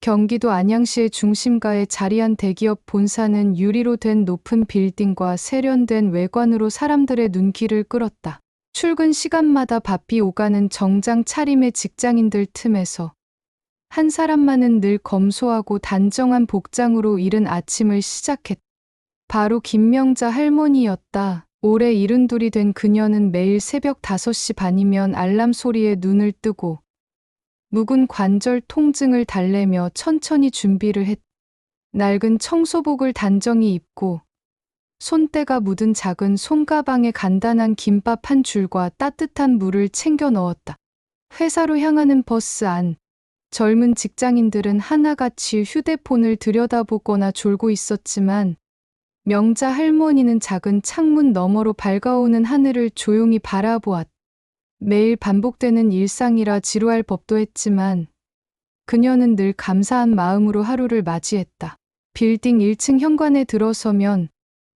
경기도 안양시의 중심가에 자리한 대기업 본사는 유리로 된 높은 빌딩과 세련된 외관으로 사람들의 눈길을 끌었다. 출근 시간마다 바삐 오가는 정장 차림의 직장인들 틈에서 한 사람만은 늘 검소하고 단정한 복장으로 이른 아침을 시작했다. 바로 김명자 할머니였다. 올해 72이 된 그녀는 매일 새벽 5시 반이면 알람 소리에 눈을 뜨고 묵은 관절 통증을 달래며 천천히 준비를 했다. 낡은 청소복을 단정히 입고 손때가 묻은 작은 손가방에 간단한 김밥 한 줄과 따뜻한 물을 챙겨 넣었다. 회사로 향하는 버스 안, 젊은 직장인들은 하나같이 휴대폰을 들여다보거나 졸고 있었지만 명자 할머니는 작은 창문 너머로 밝아오는 하늘을 조용히 바라보았다. 매일 반복되는 일상이라 지루할 법도 했지만 그녀는 늘 감사한 마음으로 하루를 맞이했다. 빌딩 1층 현관에 들어서면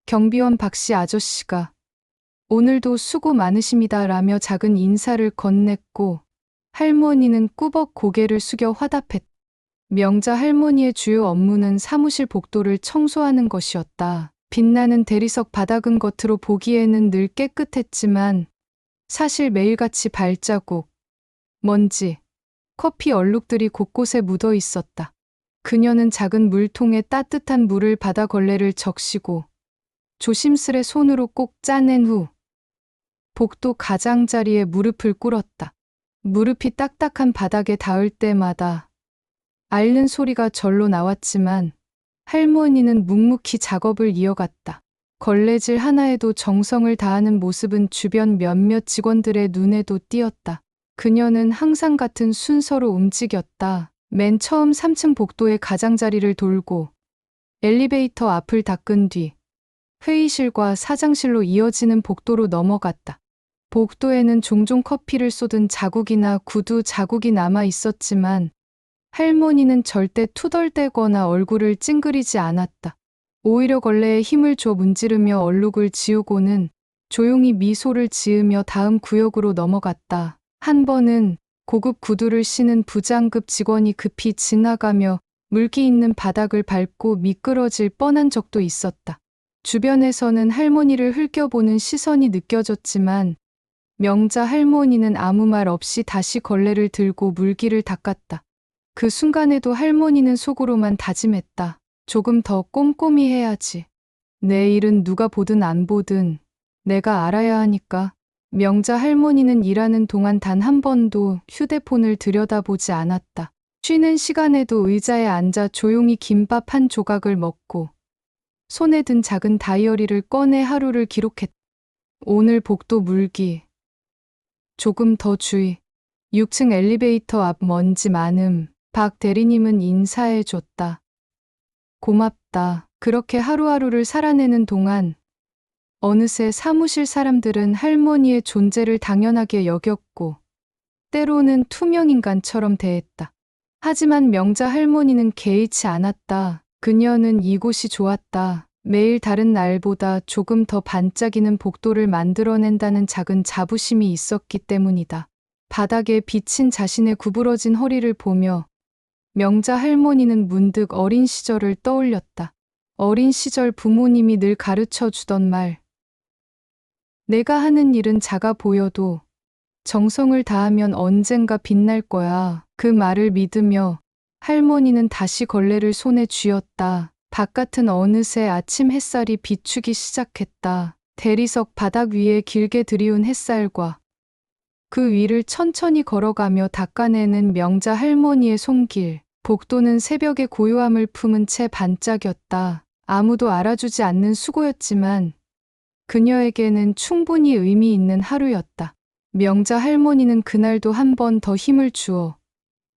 경비원 박씨 아저씨가 오늘도 수고 많으십니다 라며 작은 인사를 건넸고 할머니는 꾸벅 고개를 숙여 화답했다. 명자 할머니의 주요 업무는 사무실 복도를 청소하는 것이었다. 빛나는 대리석 바닥은 겉으로 보기에는 늘 깨끗했지만 사실 매일같이 발자국, 먼지, 커피 얼룩들이 곳곳에 묻어 있었다. 그녀는 작은 물통에 따뜻한 물을 받아 걸레를 적시고 조심스레 손으로 꼭 짜낸 후 복도 가장자리에 무릎을 꿇었다. 무릎이 딱딱한 바닥에 닿을 때마다 앓는 소리가 절로 나왔지만 할머니는 묵묵히 작업을 이어갔다. 걸레질 하나에도 정성을 다하는 모습은 주변 몇몇 직원들의 눈에도 띄었다. 그녀는 항상 같은 순서로 움직였다. 맨 처음 3층 복도의 가장자리를 돌고 엘리베이터 앞을 닦은 뒤 회의실과 사장실로 이어지는 복도로 넘어갔다. 복도에는 종종 커피를 쏟은 자국이나 구두 자국이 남아 있었지만 할머니는 절대 투덜대거나 얼굴을 찡그리지 않았다. 오히려 걸레에 힘을 줘 문지르며 얼룩을 지우고는 조용히 미소를 지으며 다음 구역으로 넘어갔다. 한 번은 고급 구두를 신은 부장급 직원이 급히 지나가며 물기 있는 바닥을 밟고 미끄러질 뻔한 적도 있었다. 주변에서는 할머니를 흘겨보는 시선이 느껴졌지만 명자 할머니는 아무 말 없이 다시 걸레를 들고 물기를 닦았다. 그 순간에도 할머니는 속으로만 다짐했다. 조금 더 꼼꼼히 해야지. 내 일은 누가 보든 안 보든 내가 알아야 하니까. 명자 할머니는 일하는 동안 단 한 번도 휴대폰을 들여다보지 않았다. 쉬는 시간에도 의자에 앉아 조용히 김밥 한 조각을 먹고 손에 든 작은 다이어리를 꺼내 하루를 기록했다. 오늘 복도 물기. 조금 더 주의. 6층 엘리베이터 앞 먼지 많음. 박 대리님은 인사해줬다. 고맙다. 그렇게 하루하루를 살아내는 동안 어느새 사무실 사람들은 할머니의 존재를 당연하게 여겼고 때로는 투명인간처럼 대했다. 하지만 명자 할머니는 개의치 않았다. 그녀는 이곳이 좋았다. 매일 다른 날보다 조금 더 반짝이는 복도를 만들어낸다는 작은 자부심이 있었기 때문이다. 바닥에 비친 자신의 구부러진 허리를 보며 명자 할머니는 문득 어린 시절을 떠올렸다. 어린 시절 부모님이 늘 가르쳐 주던 말. 내가 하는 일은 작아 보여도 정성을 다하면 언젠가 빛날 거야. 그 말을 믿으며 할머니는 다시 걸레를 손에 쥐었다. 바깥은 어느새 아침 햇살이 비추기 시작했다. 대리석 바닥 위에 길게 들이운 햇살과 그 위를 천천히 걸어가며 닦아내는 명자 할머니의 손길. 복도는 새벽의 고요함을 품은 채 반짝였다. 아무도 알아주지 않는 수고였지만 그녀에게는 충분히 의미 있는 하루였다. 명자 할머니는 그날도 한 번 더 힘을 주어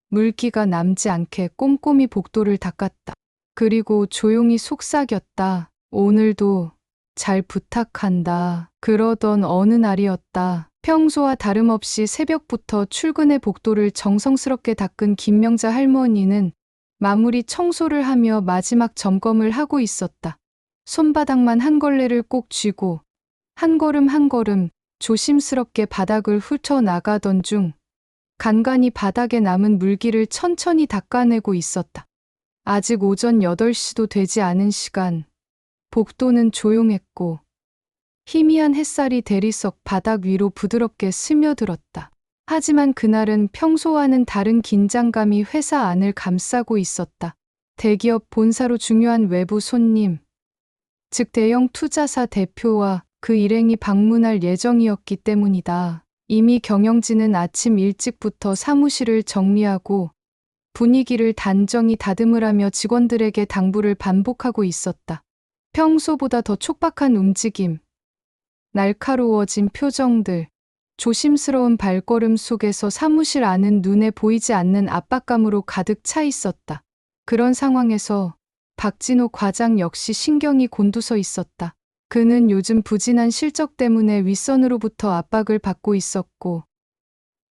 물기가 남지 않게 꼼꼼히 복도를 닦았다. 그리고 조용히 속삭였다. 오늘도 잘 부탁한다. 그러던 어느 날이었다. 평소와 다름없이 새벽부터 출근해 복도를 정성스럽게 닦은 김명자 할머니는 마무리 청소를 하며 마지막 점검을 하고 있었다. 손바닥만 한 걸레를 꼭 쥐고 한 걸음 한 걸음 조심스럽게 바닥을 훑어나가던 중 간간이 바닥에 남은 물기를 천천히 닦아내고 있었다. 아직 오전 8시도 되지 않은 시간. 복도는 조용했고 희미한 햇살이 대리석 바닥 위로 부드럽게 스며들었다. 하지만 그날은 평소와는 다른 긴장감이 회사 안을 감싸고 있었다. 대기업 본사로 중요한 외부 손님, 즉 대형 투자사 대표와 그 일행이 방문할 예정이었기 때문이다. 이미 경영진은 아침 일찍부터 사무실을 정리하고 분위기를 단정히 다듬으라며 직원들에게 당부를 반복하고 있었다. 평소보다 더 촉박한 움직임, 날카로워진 표정들, 조심스러운 발걸음 속에서 사무실 안은 눈에 보이지 않는 압박감으로 가득 차 있었다. 그런 상황에서 박진호 과장 역시 신경이 곤두서 있었다. 그는 요즘 부진한 실적 때문에 윗선으로부터 압박을 받고 있었고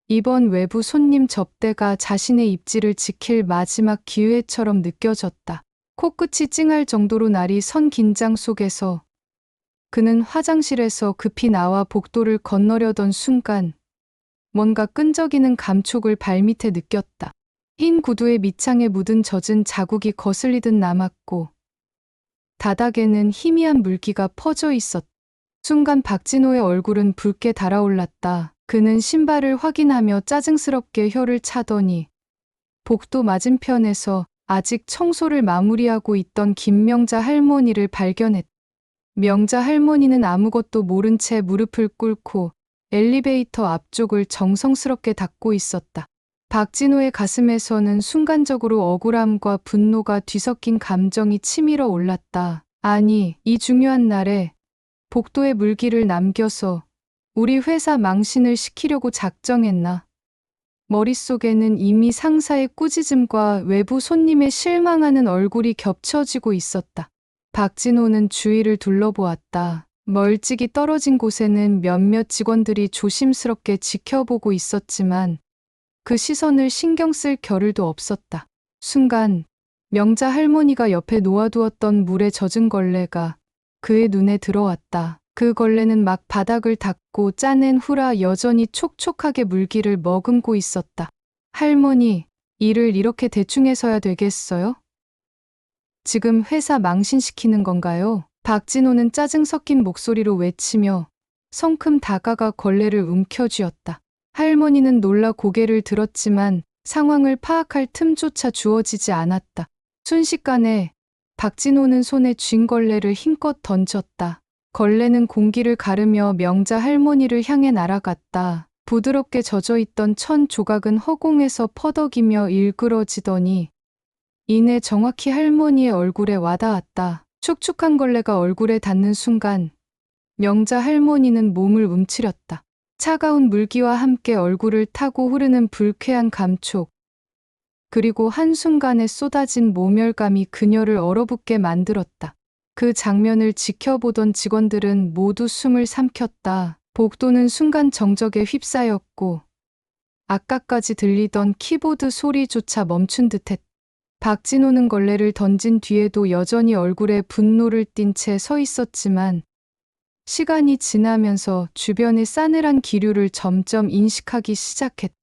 이번 외부 손님 접대가 자신의 입지를 지킬 마지막 기회처럼 느껴졌다. 코끝이 찡할 정도로 날이 선 긴장 속에서 그는 화장실에서 급히 나와 복도를 건너려던 순간 뭔가 끈적이는 감촉을 발밑에 느꼈다. 흰 구두의 밑창에 묻은 젖은 자국이 거슬리듯 남았고 바닥에는 희미한 물기가 퍼져 있었다. 순간 박진호의 얼굴은 붉게 달아올랐다. 그는 신발을 확인하며 짜증스럽게 혀를 차더니 복도 맞은편에서 아직 청소를 마무리하고 있던 김명자 할머니를 발견했다. 명자 할머니는 아무것도 모른 채 무릎을 꿇고 엘리베이터 앞쪽을 정성스럽게 닦고 있었다. 박진호의 가슴에서는 순간적으로 억울함과 분노가 뒤섞인 감정이 치밀어 올랐다. 아니, 이 중요한 날에 복도에 물기를 남겨서 우리 회사 망신을 시키려고 작정했나? 머릿속에는 이미 상사의 꾸짖음과 외부 손님의 실망하는 얼굴이 겹쳐지고 있었다. 박진호는 주위를 둘러보았다. 멀찍이 떨어진 곳에는 몇몇 직원들이 조심스럽게 지켜보고 있었지만 그 시선을 신경 쓸 겨를도 없었다. 순간 명자 할머니가 옆에 놓아두었던 물에 젖은 걸레가 그의 눈에 들어왔다. 그 걸레는 막 바닥을 닦고 짜낸 후라 여전히 촉촉하게 물기를 머금고 있었다. 할머니, 일을 이렇게 대충 해서야 되겠어요? 지금 회사 망신시키는 건가요? 박진호는 짜증 섞인 목소리로 외치며 성큼 다가가 걸레를 움켜쥐었다. 할머니는 놀라 고개를 들었지만 상황을 파악할 틈조차 주어지지 않았다. 순식간에 박진호는 손에 쥔 걸레를 힘껏 던졌다. 걸레는 공기를 가르며 명자 할머니를 향해 날아갔다. 부드럽게 젖어있던 천 조각은 허공에서 퍼덕이며 일그러지더니 이내 정확히 할머니의 얼굴에 와닿았다. 축축한 걸레가 얼굴에 닿는 순간 명자 할머니는 몸을 움츠렸다. 차가운 물기와 함께 얼굴을 타고 흐르는 불쾌한 감촉, 그리고 한순간에 쏟아진 모멸감이 그녀를 얼어붙게 만들었다. 그 장면을 지켜보던 직원들은 모두 숨을 삼켰다. 복도는 순간 정적에 휩싸였고 아까까지 들리던 키보드 소리조차 멈춘 듯했다. 박진호는 걸레를 던진 뒤에도 여전히 얼굴에 분노를 띤 채 서 있었지만 시간이 지나면서 주변의 싸늘한 기류를 점점 인식하기 시작했다.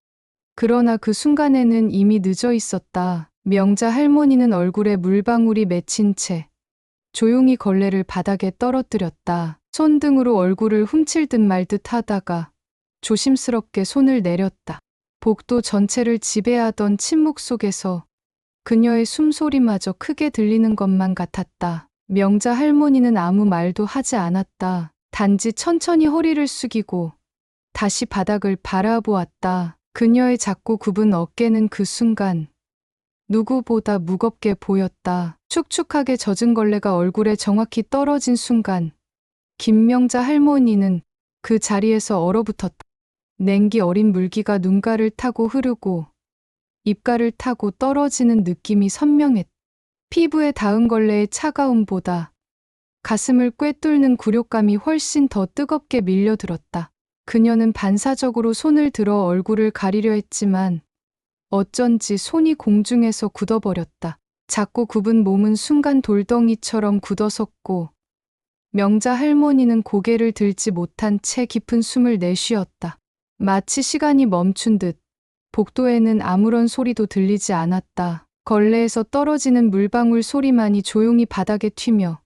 그러나 그 순간에는 이미 늦어 있었다. 명자 할머니는 얼굴에 물방울이 맺힌 채 조용히 걸레를 바닥에 떨어뜨렸다. 손등으로 얼굴을 훔칠 듯 말 듯 하다가 조심스럽게 손을 내렸다. 복도 전체를 지배하던 침묵 속에서 그녀의 숨소리마저 크게 들리는 것만 같았다. 명자 할머니는 아무 말도 하지 않았다. 단지 천천히 허리를 숙이고 다시 바닥을 바라보았다. 그녀의 작고 굽은 어깨는 그 순간 누구보다 무겁게 보였다. 축축하게 젖은 걸레가 얼굴에 정확히 떨어진 순간 김명자 할머니는 그 자리에서 얼어붙었다. 냉기 어린 물기가 눈가를 타고 흐르고 입가를 타고 떨어지는 느낌이 선명했다. 피부에 닿은 걸레의 차가움보다 가슴을 꿰뚫는 굴욕감이 훨씬 더 뜨겁게 밀려들었다. 그녀는 반사적으로 손을 들어 얼굴을 가리려 했지만 어쩐지 손이 공중에서 굳어버렸다. 작고 굽은 몸은 순간 돌덩이처럼 굳어섰고 명자 할머니는 고개를 들지 못한 채 깊은 숨을 내쉬었다. 마치 시간이 멈춘 듯 복도에는 아무런 소리도 들리지 않았다. 걸레에서 떨어지는 물방울 소리만이 조용히 바닥에 튀며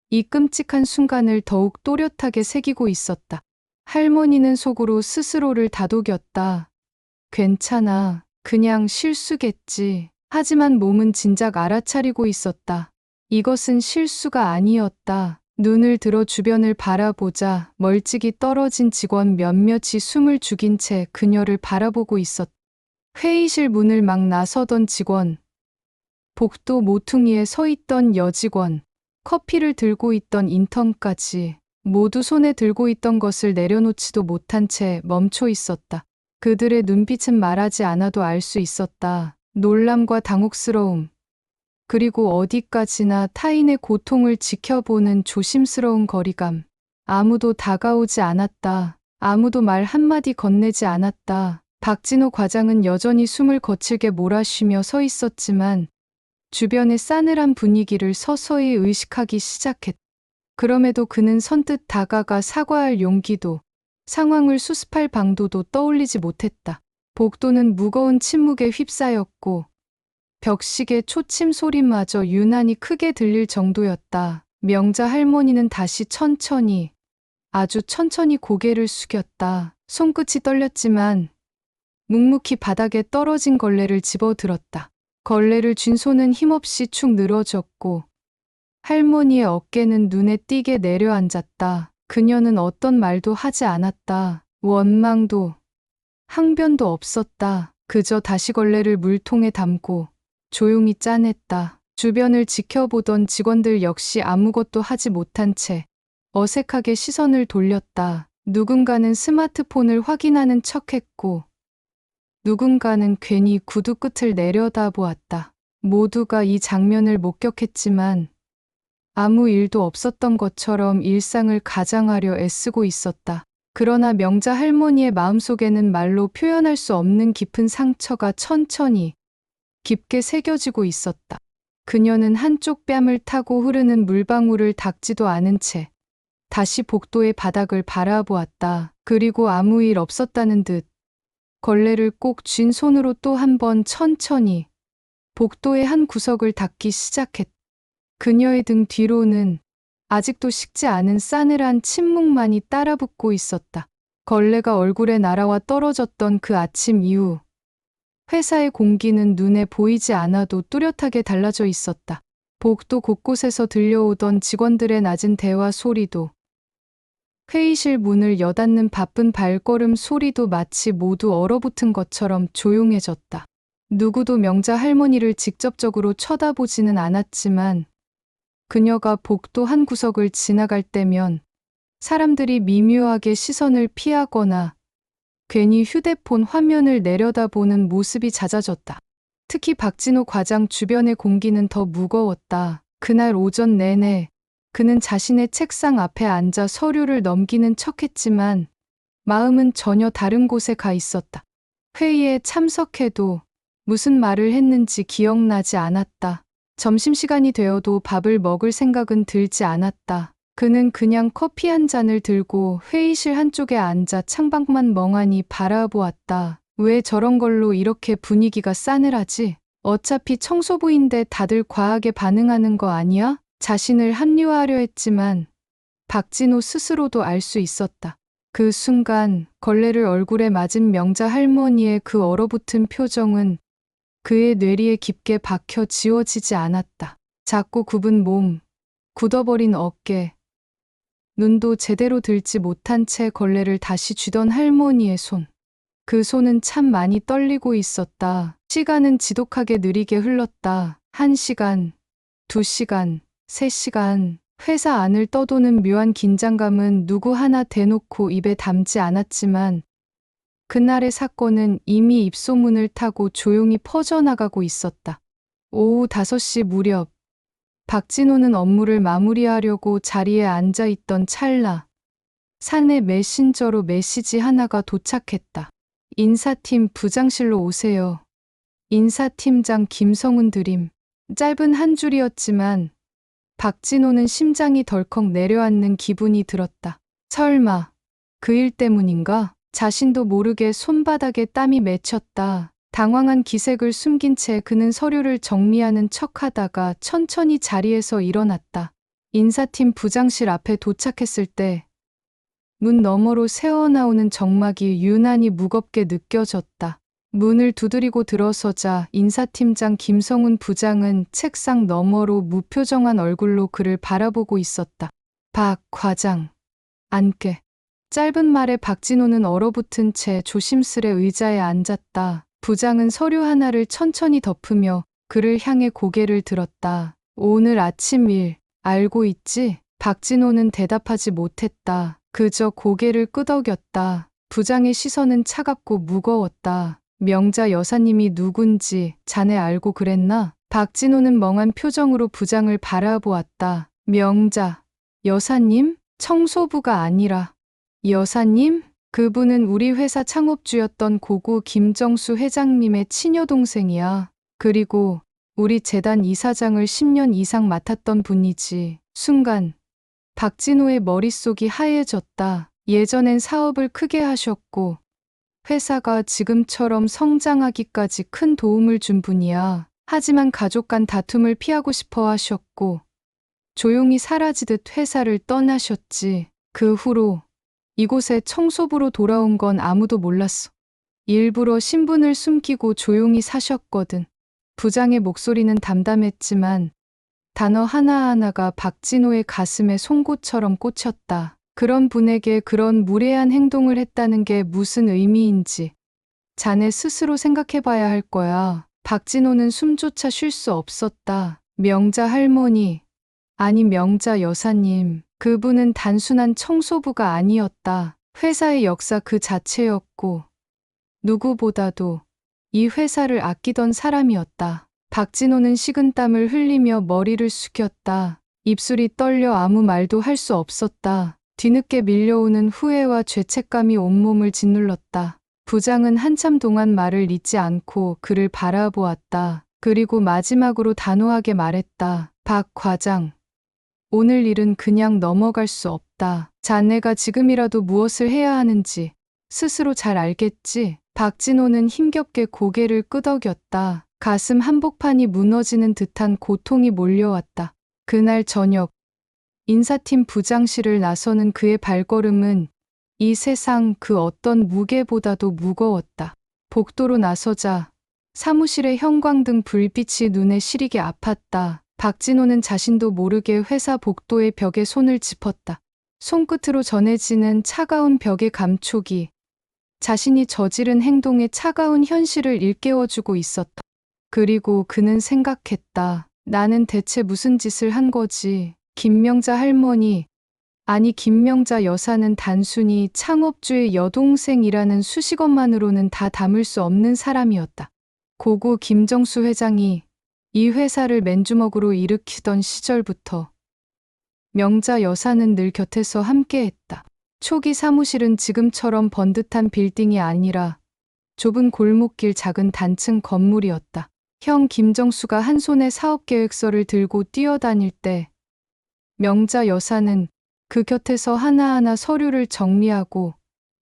이 끔찍한 순간을 더욱 또렷하게 새기고 있었다. 할머니는 속으로 스스로를 다독였다. 괜찮아. 그냥 실수겠지. 하지만 몸은 진작 알아차리고 있었다. 이것은 실수가 아니었다. 눈을 들어 주변을 바라보자 멀찍이 떨어진 직원 몇몇이 숨을 죽인 채 그녀를 바라보고 있었다. 회의실 문을 막 나서던 직원, 복도 모퉁이에 서 있던 여직원, 커피를 들고 있던 인턴까지 모두 손에 들고 있던 것을 내려놓지도 못한 채 멈춰 있었다. 그들의 눈빛은 말하지 않아도 알 수 있었다. 놀람과 당혹스러움, 그리고 어디까지나 타인의 고통을 지켜보는 조심스러운 거리감. 아무도 다가오지 않았다. 아무도 말 한마디 건네지 않았다. 박진호 과장은 여전히 숨을 거칠게 몰아쉬며 서 있었지만 주변의 싸늘한 분위기를 서서히 의식하기 시작했다. 그럼에도 그는 선뜻 다가가 사과할 용기도, 상황을 수습할 방도도 떠올리지 못했다. 복도는 무거운 침묵에 휩싸였고 벽식의 초침 소리마저 유난히 크게 들릴 정도였다. 명자 할머니는 다시 천천히, 아주 천천히 고개를 숙였다. 손끝이 떨렸지만 묵묵히 바닥에 떨어진 걸레를 집어들었다. 걸레를 쥔 손은 힘없이 축 늘어졌고 할머니의 어깨는 눈에 띄게 내려앉았다. 그녀는 어떤 말도 하지 않았다. 원망도, 항변도 없었다. 그저 다시 걸레를 물통에 담고 조용히 짜냈다. 주변을 지켜보던 직원들 역시 아무것도 하지 못한 채 어색하게 시선을 돌렸다. 누군가는 스마트폰을 확인하는 척했고 누군가는 괜히 구두 끝을 내려다보았다. 모두가 이 장면을 목격했지만 아무 일도 없었던 것처럼 일상을 가장하려 애쓰고 있었다. 그러나 명자 할머니의 마음속에는 말로 표현할 수 없는 깊은 상처가 천천히 깊게 새겨지고 있었다. 그녀는 한쪽 뺨을 타고 흐르는 물방울을 닦지도 않은 채 다시 복도의 바닥을 바라보았다. 그리고 아무 일 없었다는 듯 걸레를 꼭 쥔 손으로 또 한 번 천천히 복도의 한 구석을 닦기 시작했다. 그녀의 등 뒤로는 아직도 식지 않은 싸늘한 침묵만이 따라붙고 있었다. 걸레가 얼굴에 날아와 떨어졌던 그 아침 이후 회사의 공기는 눈에 보이지 않아도 뚜렷하게 달라져 있었다. 복도 곳곳에서 들려오던 직원들의 낮은 대화 소리도, 회의실 문을 여닫는 바쁜 발걸음 소리도 마치 모두 얼어붙은 것처럼 조용해졌다. 누구도 명자 할머니를 직접적으로 쳐다보지는 않았지만 그녀가 복도 한 구석을 지나갈 때면 사람들이 미묘하게 시선을 피하거나 괜히 휴대폰 화면을 내려다보는 모습이 잦아졌다. 특히 박진호 과장 주변의 공기는 더 무거웠다. 그날 오전 내내 그는 자신의 책상 앞에 앉아 서류를 넘기는 척했지만 마음은 전혀 다른 곳에 가 있었다. 회의에 참석해도 무슨 말을 했는지 기억나지 않았다. 점심시간이 되어도 밥을 먹을 생각은 들지 않았다. 그는 그냥 커피 한 잔을 들고 회의실 한쪽에 앉아 창밖만 멍하니 바라보았다. 왜 저런 걸로 이렇게 분위기가 싸늘하지? 어차피 청소부인데 다들 과하게 반응하는 거 아니야? 자신을 합리화하려 했지만 박진호 스스로도 알 수 있었다. 그 순간 걸레를 얼굴에 맞은 명자 할머니의 그 얼어붙은 표정은 그의 뇌리에 깊게 박혀 지워지지 않았다. 작고 굽은 몸, 굳어버린 어깨, 눈도 제대로 들지 못한 채 걸레를 다시 쥐던 할머니의 손. 그 손은 참 많이 떨리고 있었다. 시간은 지독하게 느리게 흘렀다. 1시간, 2시간, 3시간. 회사 안을 떠도는 묘한 긴장감은 누구 하나 대놓고 입에 담지 않았지만 그날의 사건은 이미 입소문을 타고 조용히 퍼져나가고 있었다. 오후 5시 무렵 박진호는 업무를 마무리하려고 자리에 앉아 있던 찰나 사내 메신저로 메시지 하나가 도착했다. 인사팀 부장실로 오세요. 인사팀장 김성훈 드림. 짧은 한 줄이었지만 박진호는 심장이 덜컥 내려앉는 기분이 들었다. 설마 그 일 때문인가? 자신도 모르게 손바닥에 땀이 맺혔다. 당황한 기색을 숨긴 채 그는 서류를 정리하는 척하다가 천천히 자리에서 일어났다. 인사팀 부장실 앞에 도착했을 때 문 너머로 새어나오는 정막이 유난히 무겁게 느껴졌다. 문을 두드리고 들어서자 인사팀장 김성훈 부장은 책상 너머로 무표정한 얼굴로 그를 바라보고 있었다. 박 과장, 앉게. 짧은 말에 박진호는 얼어붙은 채 조심스레 의자에 앉았다. 부장은 서류 하나를 천천히 덮으며 그를 향해 고개를 들었다. 오늘 아침 일 알고 있지? 박진호는 대답하지 못했다. 그저 고개를 끄덕였다. 부장의 시선은 차갑고 무거웠다. 명자 여사님이 누군지 자네 알고 그랬나? 박진호는 멍한 표정으로 부장을 바라보았다. 명자 여사님? 청소부가 아니라 여사님? 그분은 우리 회사 창업주였던 고구 김정수 회장님의 친여동생이야. 그리고 우리 재단 이사장을 10년 이상 맡았던 분이지. 순간 박진호의 머릿속이 하얘졌다. 예전엔 사업을 크게 하셨고 회사가 지금처럼 성장하기까지 큰 도움을 준 분이야. 하지만 가족 간 다툼을 피하고 싶어 하셨고 조용히 사라지듯 회사를 떠나셨지. 그 후로 이곳에 청소부로 돌아온 건 아무도 몰랐어. 일부러 신분을 숨기고 조용히 사셨거든. 부장의 목소리는 담담했지만 단어 하나하나가 박진호의 가슴에 송곳처럼 꽂혔다. 그런 분에게 그런 무례한 행동을 했다는 게 무슨 의미인지 자네 스스로 생각해봐야 할 거야. 박진호는 숨조차 쉴 수 없었다. 명자 할머니, 아니 명자 여사님, 그분은 단순한 청소부가 아니었다. 회사의 역사 그 자체였고 누구보다도 이 회사를 아끼던 사람이었다. 박진호는 식은땀을 흘리며 머리를 숙였다. 입술이 떨려 아무 말도 할 수 없었다. 뒤늦게 밀려오는 후회와 죄책감이 온몸을 짓눌렀다. 부장은 한참 동안 말을 잇지 않고 그를 바라보았다. 그리고 마지막으로 단호하게 말했다. 박 과장, 오늘 일은 그냥 넘어갈 수 없다. 자네가 지금이라도 무엇을 해야 하는지 스스로 잘 알겠지? 박진호는 힘겹게 고개를 끄덕였다. 가슴 한복판이 무너지는 듯한 고통이 몰려왔다. 그날 저녁, 인사팀 부장실을 나서는 그의 발걸음은 이 세상 그 어떤 무게보다도 무거웠다. 복도로 나서자 사무실의 형광등 불빛이 눈에 시리게 아팠다. 박진호는 자신도 모르게 회사 복도의 벽에 손을 짚었다. 손끝으로 전해지는 차가운 벽의 감촉이 자신이 저지른 행동의 차가운 현실을 일깨워주고 있었다. 그리고 그는 생각했다. 나는 대체 무슨 짓을 한 거지? 김명자 할머니, 아니 김명자 여사는 단순히 창업주의 여동생이라는 수식어만으로는 다 담을 수 없는 사람이었다. 고고 김정수 회장이 이 회사를 맨주먹으로 일으키던 시절부터 명자 여사는 늘 곁에서 함께했다. 초기 사무실은 지금처럼 번듯한 빌딩이 아니라 좁은 골목길 작은 단층 건물이었다. 형 김정수가 한 손에 사업계획서를 들고 뛰어다닐 때 명자 여사는 그 곁에서 하나하나 서류를 정리하고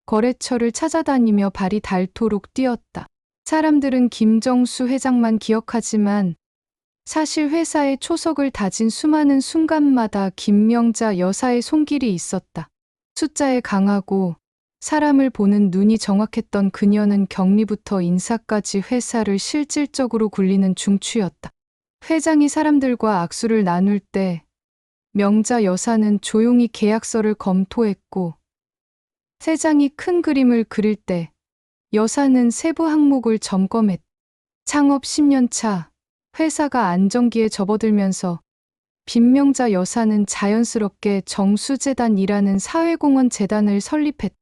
거래처를 찾아다니며 발이 닳도록 뛰었다. 사람들은 김정수 회장만 기억하지만 사실 회사의 초석을 다진 수많은 순간마다 김명자 여사의 손길이 있었다. 숫자에 강하고 사람을 보는 눈이 정확했던 그녀는 격리부터 인사까지 회사를 실질적으로 굴리는 중추였다. 회장이 사람들과 악수를 나눌 때 명자 여사는 조용히 계약서를 검토했고 세장이 큰 그림을 그릴 때 여사는 세부 항목을 점검했다. 창업 10년 차 회사가 안정기에 접어들면서 빈명자 여사는 자연스럽게 정수재단이라는 사회공헌 재단을 설립했다.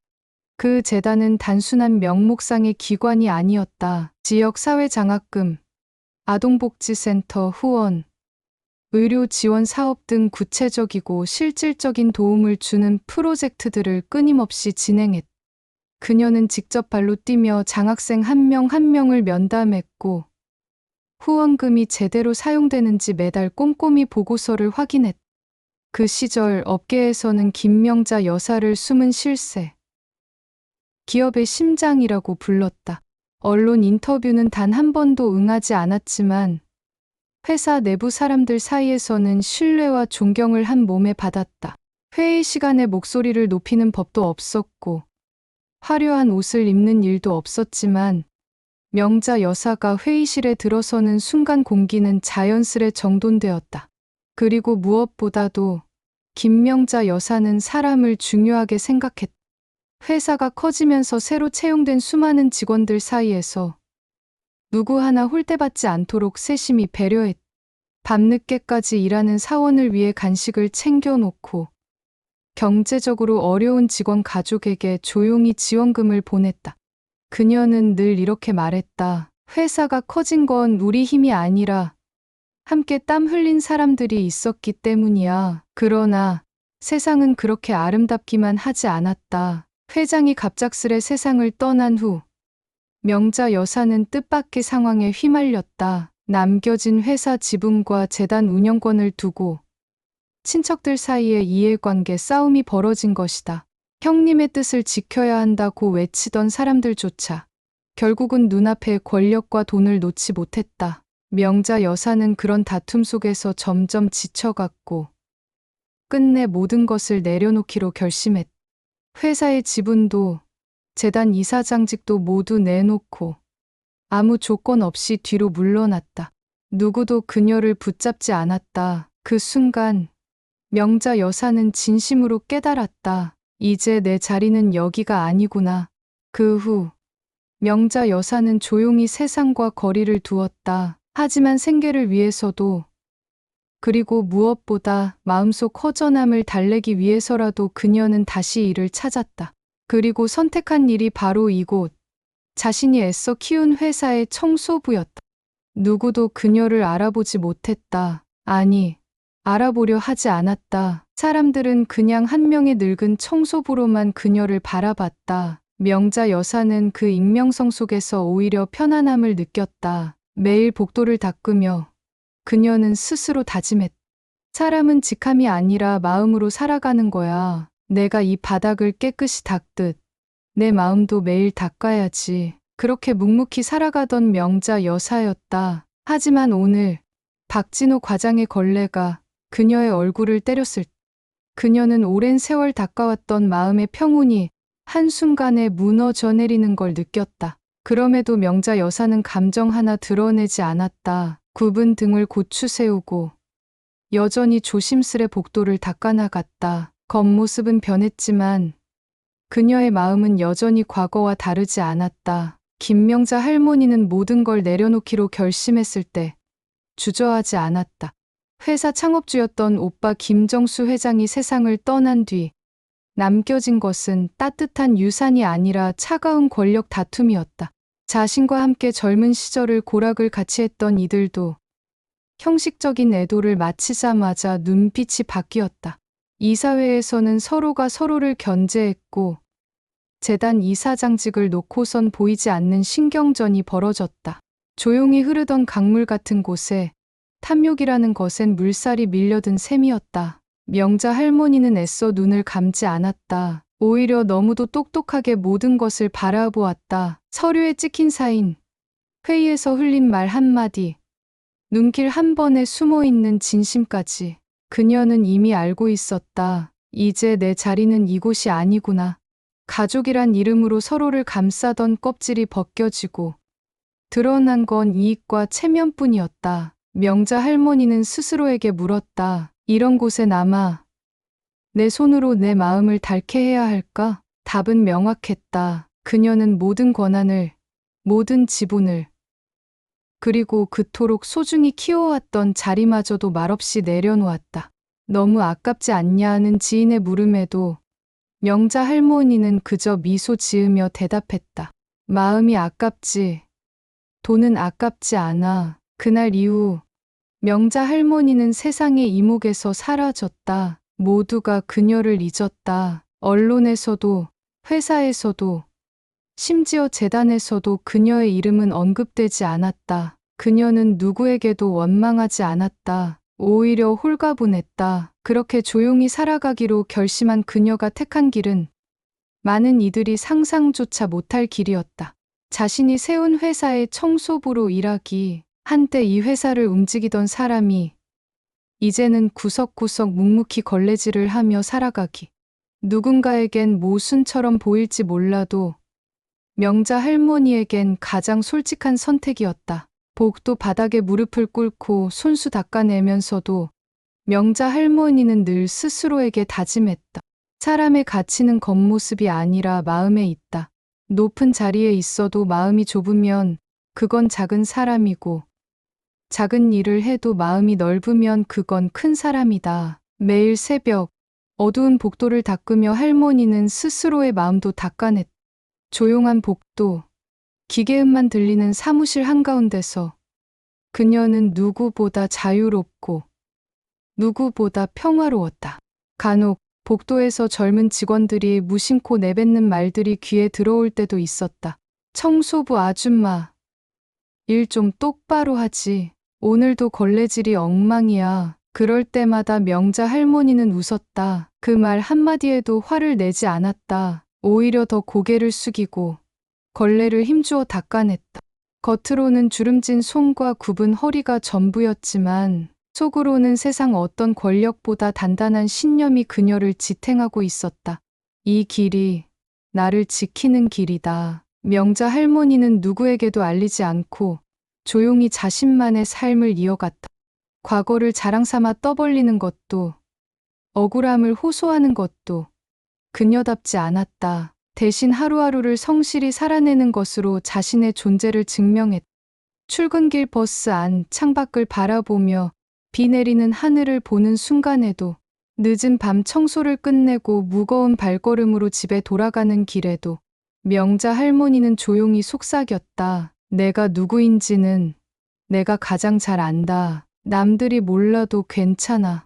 그 재단은 단순한 명목상의 기관이 아니었다. 지역사회장학금, 아동복지센터 후원, 의료 지원 사업 등 구체적이고 실질적인 도움을 주는 프로젝트들을 끊임없이 진행했다. 그녀는 직접 발로 뛰며 장학생 한 명 한 명을 면담했고 후원금이 제대로 사용되는지 매달 꼼꼼히 보고서를 확인했다. 그 시절 업계에서는 김명자 여사를 숨은 실세, 기업의 심장이라고 불렀다. 언론 인터뷰는 단 한 번도 응하지 않았지만 회사 내부 사람들 사이에서는 신뢰와 존경을 한 몸에 받았다. 회의 시간에 목소리를 높이는 법도 없었고 화려한 옷을 입는 일도 없었지만 명자 여사가 회의실에 들어서는 순간 공기는 자연스레 정돈되었다. 그리고 무엇보다도 김명자 여사는 사람을 중요하게 생각했다. 회사가 커지면서 새로 채용된 수많은 직원들 사이에서 누구 하나 홀대받지 않도록 세심히 배려했다. 밤늦게까지 일하는 사원을 위해 간식을 챙겨놓고 경제적으로 어려운 직원 가족에게 조용히 지원금을 보냈다. 그녀는 늘 이렇게 말했다. 회사가 커진 건 우리 힘이 아니라 함께 땀 흘린 사람들이 있었기 때문이야. 그러나 세상은 그렇게 아름답기만 하지 않았다. 회장이 갑작스레 세상을 떠난 후 명자 여사는 뜻밖의 상황에 휘말렸다. 남겨진 회사 지분과 재단 운영권을 두고 친척들 사이에 이해관계 싸움이 벌어진 것이다. 형님의 뜻을 지켜야 한다고 외치던 사람들조차 결국은 눈앞에 권력과 돈을 놓지 못했다. 명자 여사는 그런 다툼 속에서 점점 지쳐갔고 끝내 모든 것을 내려놓기로 결심했다. 회사의 지분도 재단 이사장직도 모두 내놓고 아무 조건 없이 뒤로 물러났다. 누구도 그녀를 붙잡지 않았다. 그 순간 명자 여사는 진심으로 깨달았다. 이제 내 자리는 여기가 아니구나. 그 후 명자 여사는 조용히 세상과 거리를 두었다. 하지만 생계를 위해서도 그리고 무엇보다 마음속 허전함을 달래기 위해서라도 그녀는 다시 일을 찾았다. 그리고 선택한 일이 바로 이곳, 자신이 애써 키운 회사의 청소부였다. 누구도 그녀를 알아보지 못했다. 아니, 알아보려 하지 않았다. 사람들은 그냥 한 명의 늙은 청소부로만 그녀를 바라봤다. 명자 여사는 그 익명성 속에서 오히려 편안함을 느꼈다. 매일 복도를 닦으며 그녀는 스스로 다짐했다. 사람은 직함이 아니라 마음으로 살아가는 거야. 내가 이 바닥을 깨끗이 닦듯 내 마음도 매일 닦아야지. 그렇게 묵묵히 살아가던 명자 여사였다. 하지만 오늘 박진호 과장의 걸레가 그녀의 얼굴을 때렸을 때 그녀는 오랜 세월 닦아왔던 마음의 평온이 한순간에 무너져 내리는 걸 느꼈다. 그럼에도 명자 여사는 감정 하나 드러내지 않았다. 굽은 등을 고추 세우고 여전히 조심스레 복도를 닦아나갔다. 겉모습은 변했지만 그녀의 마음은 여전히 과거와 다르지 않았다. 김명자 할머니는 모든 걸 내려놓기로 결심했을 때 주저하지 않았다. 회사 창업주였던 오빠 김정수 회장이 세상을 떠난 뒤 남겨진 것은 따뜻한 유산이 아니라 차가운 권력 다툼이었다. 자신과 함께 젊은 시절을 고락을 같이 했던 이들도 형식적인 애도를 마치자마자 눈빛이 바뀌었다. 이사회에서는 서로가 서로를 견제했고 재단 이사장직을 놓고선 보이지 않는 신경전이 벌어졌다. 조용히 흐르던 강물 같은 곳에 탐욕이라는 것엔 물살이 밀려든 셈이었다. 명자 할머니는 애써 눈을 감지 않았다. 오히려 너무도 똑똑하게 모든 것을 바라보았다. 서류에 찍힌 사인, 회의에서 흘린 말 한마디, 눈길 한 번에 숨어있는 진심까지. 그녀는 이미 알고 있었다. 이제 내 자리는 이곳이 아니구나. 가족이란 이름으로 서로를 감싸던 껍질이 벗겨지고 드러난 건 이익과 체면뿐이었다. 명자 할머니는 스스로에게 물었다. 이런 곳에 남아 내 손으로 내 마음을 닳게 해야 할까? 답은 명확했다. 그녀는 모든 권한을, 모든 지분을, 그리고 그토록 소중히 키워왔던 자리마저도 말없이 내려놓았다. 너무 아깝지 않냐는 지인의 물음에도 명자 할머니는 그저 미소 지으며 대답했다. 마음이 아깝지. 돈은 아깝지 않아. 그날 이후 명자 할머니는 세상의 이목에서 사라졌다. 모두가 그녀를 잊었다. 언론에서도, 회사에서도, 심지어 재단에서도 그녀의 이름은 언급되지 않았다. 그녀는 누구에게도 원망하지 않았다. 오히려 홀가분했다. 그렇게 조용히 살아가기로 결심한 그녀가 택한 길은 많은 이들이 상상조차 못할 길이었다. 자신이 세운 회사의 청소부로 일하기, 한때 이 회사를 움직이던 사람이 이제는 구석구석 묵묵히 걸레질을 하며 살아가기. 누군가에겐 모순처럼 보일지 몰라도 명자 할머니에겐 가장 솔직한 선택이었다. 복도 바닥에 무릎을 꿇고 손수 닦아내면서도 명자 할머니는 늘 스스로에게 다짐했다. 사람의 가치는 겉모습이 아니라 마음에 있다. 높은 자리에 있어도 마음이 좁으면 그건 작은 사람이고, 작은 일을 해도 마음이 넓으면 그건 큰 사람이다. 매일 새벽 어두운 복도를 닦으며 할머니는 스스로의 마음도 닦아냈다. 조용한 복도, 기계음만 들리는 사무실 한가운데서 그녀는 누구보다 자유롭고 누구보다 평화로웠다. 간혹 복도에서 젊은 직원들이 무심코 내뱉는 말들이 귀에 들어올 때도 있었다. 청소부 아줌마, 일 좀 똑바로 하지. 오늘도 걸레질이 엉망이야. 그럴 때마다 명자 할머니는 웃었다. 그 말 한마디에도 화를 내지 않았다. 오히려 더 고개를 숙이고 걸레를 힘주어 닦아냈다. 겉으로는 주름진 손과 굽은 허리가 전부였지만 속으로는 세상 어떤 권력보다 단단한 신념이 그녀를 지탱하고 있었다. 이 길이 나를 지키는 길이다. 명자 할머니는 누구에게도 알리지 않고 조용히 자신만의 삶을 이어갔다. 과거를 자랑 삼아 떠벌리는 것도, 억울함을 호소하는 것도 그녀답지 않았다. 대신 하루하루를 성실히 살아내는 것으로 자신의 존재를 증명했다. 출근길 버스 안 창밖을 바라보며 비 내리는 하늘을 보는 순간에도, 늦은 밤 청소를 끝내고 무거운 발걸음으로 집에 돌아가는 길에도 명자 할머니는 조용히 속삭였다. 내가 누구인지는 내가 가장 잘 안다. 남들이 몰라도 괜찮아.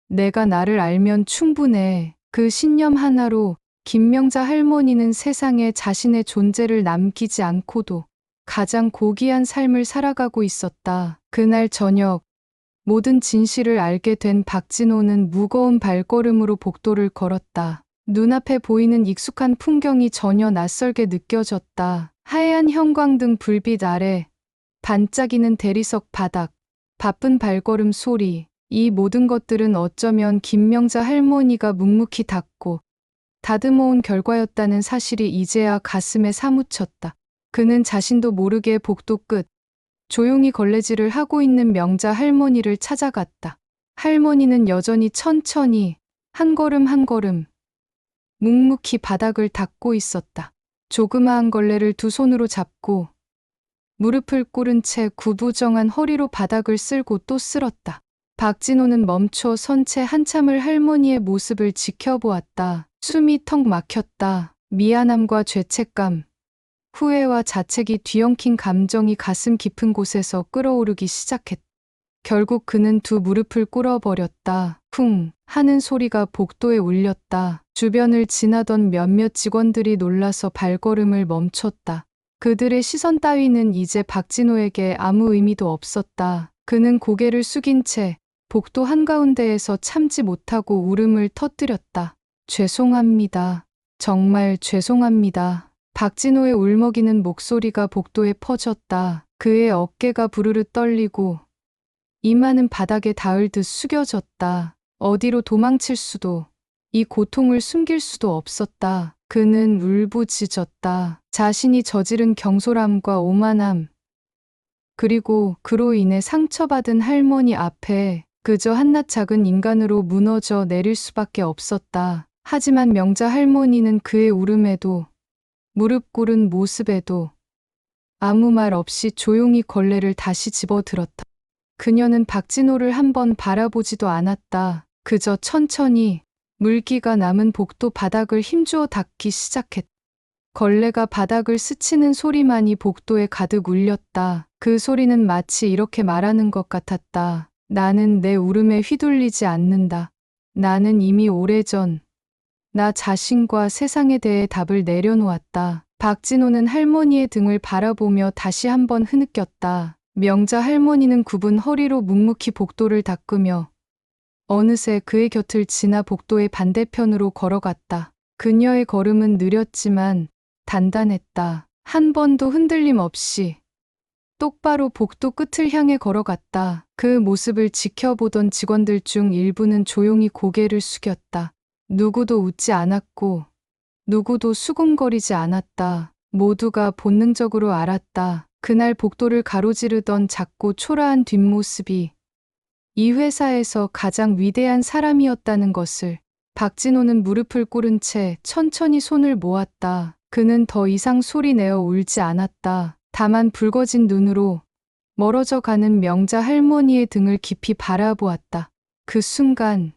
내가 나를 알면 충분해. 그 신념 하나로 김명자 할머니는 세상에 자신의 존재를 남기지 않고도 가장 고귀한 삶을 살아가고 있었다. 그날 저녁, 모든 진실을 알게 된 박진호는 무거운 발걸음으로 복도를 걸었다. 눈앞에 보이는 익숙한 풍경이 전혀 낯설게 느껴졌다. 하얀 형광등 불빛 아래 반짝이는 대리석 바닥, 바쁜 발걸음 소리, 이 모든 것들은 어쩌면 김명자 할머니가 묵묵히 닦고 다듬어온 결과였다는 사실이 이제야 가슴에 사무쳤다. 그는 자신도 모르게 복도 끝, 조용히 걸레질을 하고 있는 명자 할머니를 찾아갔다. 할머니는 여전히 천천히 한 걸음 한 걸음 묵묵히 바닥을 닦고 있었다. 조그마한 걸레를 두 손으로 잡고 무릎을 꿇은 채 구부정한 허리로 바닥을 쓸고 또 쓸었다. 박진호는 멈춰 선 채 한참을 할머니의 모습을 지켜보았다. 숨이 턱 막혔다. 미안함과 죄책감, 후회와 자책이 뒤엉킨 감정이 가슴 깊은 곳에서 끓어오르기 시작했다. 결국 그는 두 무릎을 꿇어버렸다. 쿵 하는 소리가 복도에 울렸다. 주변을 지나던 몇몇 직원들이 놀라서 발걸음을 멈췄다. 그들의 시선 따위는 이제 박진호에게 아무 의미도 없었다. 그는 고개를 숙인 채 복도 한가운데에서 참지 못하고 울음을 터뜨렸다. 죄송합니다. 정말 죄송합니다. 박진호의 울먹이는 목소리가 복도에 퍼졌다. 그의 어깨가 부르르 떨리고 이마는 바닥에 닿을 듯 숙여졌다. 어디로 도망칠 수도, 이 고통을 숨길 수도 없었다. 그는 울부짖었다. 자신이 저지른 경솔함과 오만함, 그리고 그로 인해 상처받은 할머니 앞에 그저 한낱 작은 인간으로 무너져 내릴 수밖에 없었다. 하지만 명자 할머니는 그의 울음에도, 무릎 꿇은 모습에도 아무 말 없이 조용히 걸레를 다시 집어들었다. 그녀는 박진호를 한번 바라보지도 않았다. 그저 천천히 물기가 남은 복도 바닥을 힘주어 닦기 시작했다. 걸레가 바닥을 스치는 소리만이 복도에 가득 울렸다. 그 소리는 마치 이렇게 말하는 것 같았다. 나는 내 울음에 휘둘리지 않는다. 나는 이미 오래전 나 자신과 세상에 대해 답을 내려놓았다. 박진호는 할머니의 등을 바라보며 다시 한번 흐느꼈다. 명자 할머니는 굽은 허리로 묵묵히 복도를 닦으며 어느새 그의 곁을 지나 복도의 반대편으로 걸어갔다. 그녀의 걸음은 느렸지만 단단했다. 한 번도 흔들림 없이 똑바로 복도 끝을 향해 걸어갔다. 그 모습을 지켜보던 직원들 중 일부는 조용히 고개를 숙였다. 누구도 웃지 않았고 누구도 수군거리지 않았다. 모두가 본능적으로 알았다. 그날 복도를 가로지르던 작고 초라한 뒷모습이 이 회사에서 가장 위대한 사람이었다는 것을. 박진호는 무릎을 꿇은 채 천천히 손을 모았다. 그는 더 이상 소리 내어 울지 않았다. 다만 붉어진 눈으로 멀어져 가는 명자 할머니의 등을 깊이 바라보았다. 그 순간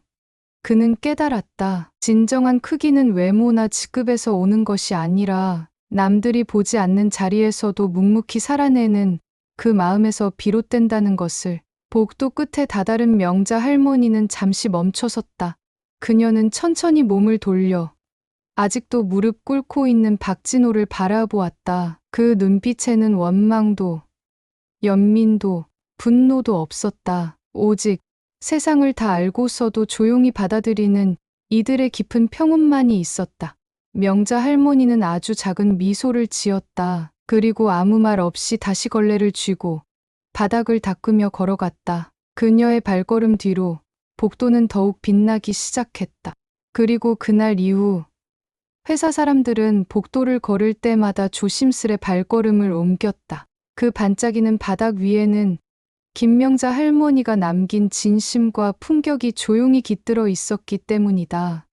그는 깨달았다. 진정한 크기는 외모나 직급에서 오는 것이 아니라 남들이 보지 않는 자리에서도 묵묵히 살아내는 그 마음에서 비롯된다는 것을. 복도 끝에 다다른 명자 할머니는 잠시 멈춰섰다. 그녀는 천천히 몸을 돌려 아직도 무릎 꿇고 있는 박진호를 바라보았다. 그 눈빛에는 원망도, 연민도, 분노도 없었다. 오직 세상을 다 알고서도 조용히 받아들이는 이들의 깊은 평온만이 있었다. 명자 할머니는 아주 작은 미소를 지었다. 그리고 아무 말 없이 다시 걸레를 쥐고 바닥을 닦으며 걸어갔다. 그녀의 발걸음 뒤로 복도는 더욱 빛나기 시작했다. 그리고 그날 이후 회사 사람들은 복도를 걸을 때마다 조심스레 발걸음을 옮겼다. 그 반짝이는 바닥 위에는 김명자 할머니가 남긴 진심과 품격이 조용히 깃들어 있었기 때문이다.